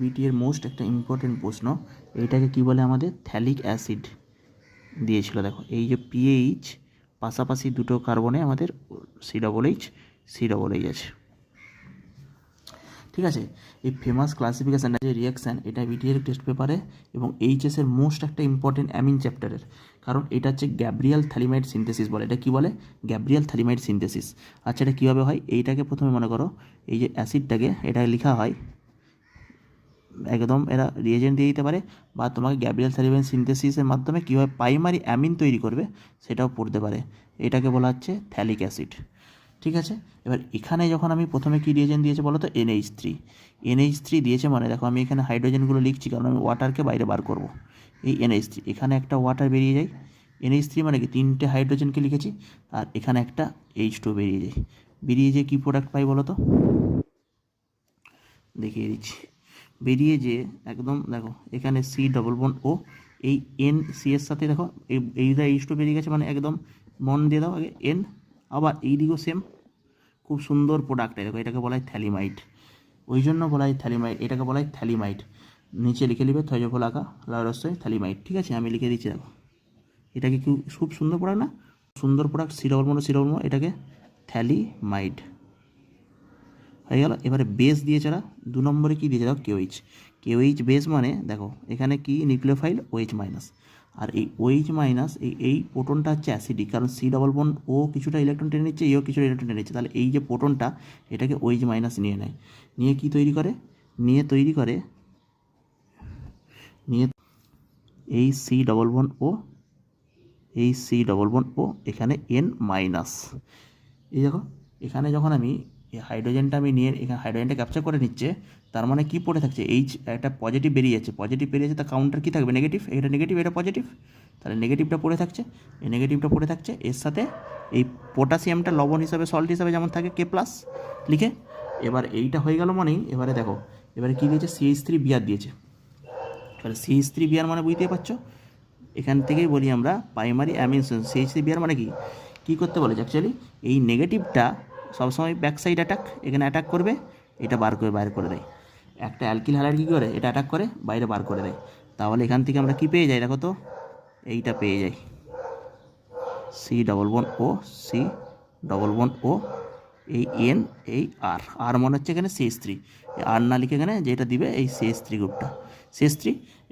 বিটি এর মোস্ট একটা ইম্পর্টেন্ট প্রশ্ন, এইটাকে কি বলে আমাদের থ্যালিক অ্যাসিড দিয়েছিল। দেখো এই যে পিএইচ পাশাপাশি দুটো কার্বনে আমাদের সি ডবল এইচ আছে। ঠিক আছে, এই ফেমাস ক্লাসিফিকেশানটা যে রিয়াকশান, এটা বিটিএর টেস্ট পেপারে এবং এইচএসের মোস্ট একটা ইম্পর্টেন্ট অ্যামিন চ্যাপ্টারের, কারণ এটা হচ্ছে গ্যাব্রিয়াল থ্যালিমাইড সিনথেসিস বলে। এটা কী বলে? Gabriel phthalimide synthesis. আচ্ছা, এটা কীভাবে হয়? এইটাকে প্রথমে মনে করো, এই যে অ্যাসিডটাকে এটা লেখা হয় একদম, এরা রিয়েজেন্ট দিয়ে দিতে পারে, বা তোমাকে গ্যাব্রিয়াল থ্যালিমাইড সিনথেসিসের মাধ্যমে কীভাবে প্রাইমারি অ্যামিন তৈরি করবে সেটাও পড়তে পারে। এটাকে বলা হচ্ছে থ্যালিক অ্যাসিড। ঠিক আছে, এবার এখানে যখন আমি প্রথমে কী রিয়েজেন্ট দিয়েছে বলো তো? NH3 দিয়েছে, মানে দেখো আমি এখানে হাইড্রোজেনগুলো লিখছি কারণ আমি ওয়াটারকে বাইরে বার করব। এই NH3, এখানে একটা ওয়াটার বেরিয়ে যায়। NH3 মানে কি? 3টে হাইড্রোজেনকে লিখেছি, আর এখানে একটা H2 বেরিয়ে যায় কী প্রোডাক্ট পাই বলো তো? দেখিয়ে দিচ্ছি। বেরিয়ে যে একদম দেখো এখানে C ডবল বন্ড ও, এই NC এর সাথে দেখো এইটা H2 বেরিয়ে গেছে, মানে একদম বন্ড দিয়ে দাও আগে N, আবার এই দিকেও সেম, খুব সুন্দর প্রোডাক্ট। দেখো এটাকে বলা হয় থ্যালিমাইড, ওই জন্য বলা হয় থ্যালিমাইড, এটাকে বলা হয় থ্যালিমাইড। নিচে লিখে নেবে থৈজফল আঁকা লাউরস্যই থ্যালিমাইড। ঠিক আছে, আমি লিখে দিচ্ছি দেখো, এটাকে খুব সুন্দর প্রোডাক্ট না? সুন্দর প্রোডাক্ট, C ডবল বন্ড, এটাকে থ্যালিমাইড হয়ে গেল। এবারে বেস দিয়েছে এরা 2 নম্বরে কী দিয়েছে দেখো? কেওএইচ বেস, মানে দেখো এখানে কি নিউক্লিওফাইল OH মাইনাস, আর এই OH মাইনাস এই প্রোটনটা হচ্ছে অ্যাসিডিক, কারণ C ডবল বন্ড ও কিছুটা ইলেকট্রন টেনে নিচ্ছে, এও কিছুটা ইলেকট্রন টেনে নিচ্ছে, তাহলে এই যে প্রোটনটা এটাকে OH মাইনাস নিয়ে নেয়, নিয়ে কি তৈরি করে? নিয়ে এই C ডবল বন্ড ও এখানে N মাইনাস। এই দেখো এখানে যখন আমি এই হাইড্রোজেনটা নিয়ে এখানে হাইড্রোজেনটা ক্যাপচার করে নিচ্ছে, তার মানে কি পড়ে থাকছে? একটা পজিটিভ বেরিয়ে যাচ্ছে, তার কাউন্টার কী থাকবে? নেগেটিভ। এটা নেগেটিভ, এটা পজিটিভ, তাহলে নেগেটিভটা পড়ে থাকছে। এর সাথে এই পটাশিয়ামটা লবণ হিসাবে, সল্ট হিসাবে যেমন থাকে K+ লিখে। এবার এইটা হয়ে গেল মানেই, এবারে দেখো এবারে কী দিয়েছে? CH3 দিয়েছে। তাহলে CH3 মানে বুঝতেই পারছো, এখান থেকেই বলি আমরা প্রাইমারি অ্যামিন। CH3 মানে কি কী করতে বলেছে অ্যাকচুয়ালি? এই নেগেটিভটা সবসময় ব্যাক সাইড এখানে অ্যাটাক করবে, এটা বাইরে করে দেয়। একটা অ্যালকিল হ্যালাইড কী করে? এটা অ্যাটাক করে বাইরে বার করে দেয়। তাহলে এখান থেকে আমরা কী পেয়ে যাই দেখো তো? এইটা পেয়ে যাই C ডবল বন্ড ও এই N, এই আর মনে হচ্ছে এখানে CH3, আর না লিখে এখানে যেটা দিবে এই CH3 গ্রুপটা, CH3।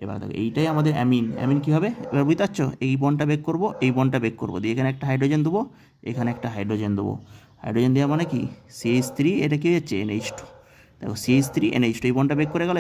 এবার দেখো এইটাই আমাদের অ্যামিন কী হবে এবার বুঝতে পারছো? এই বন্ডটা বেক করবো, দিয়ে এখানে একটা হাইড্রোজেন দেবো, এখানে একটা হাইড্রোজেন দেওয়া মানে কি? CH3, এটা কী হচ্ছে? NH2। দেখো CH3 NH2, এই বন্ডটা বেক করে গেল,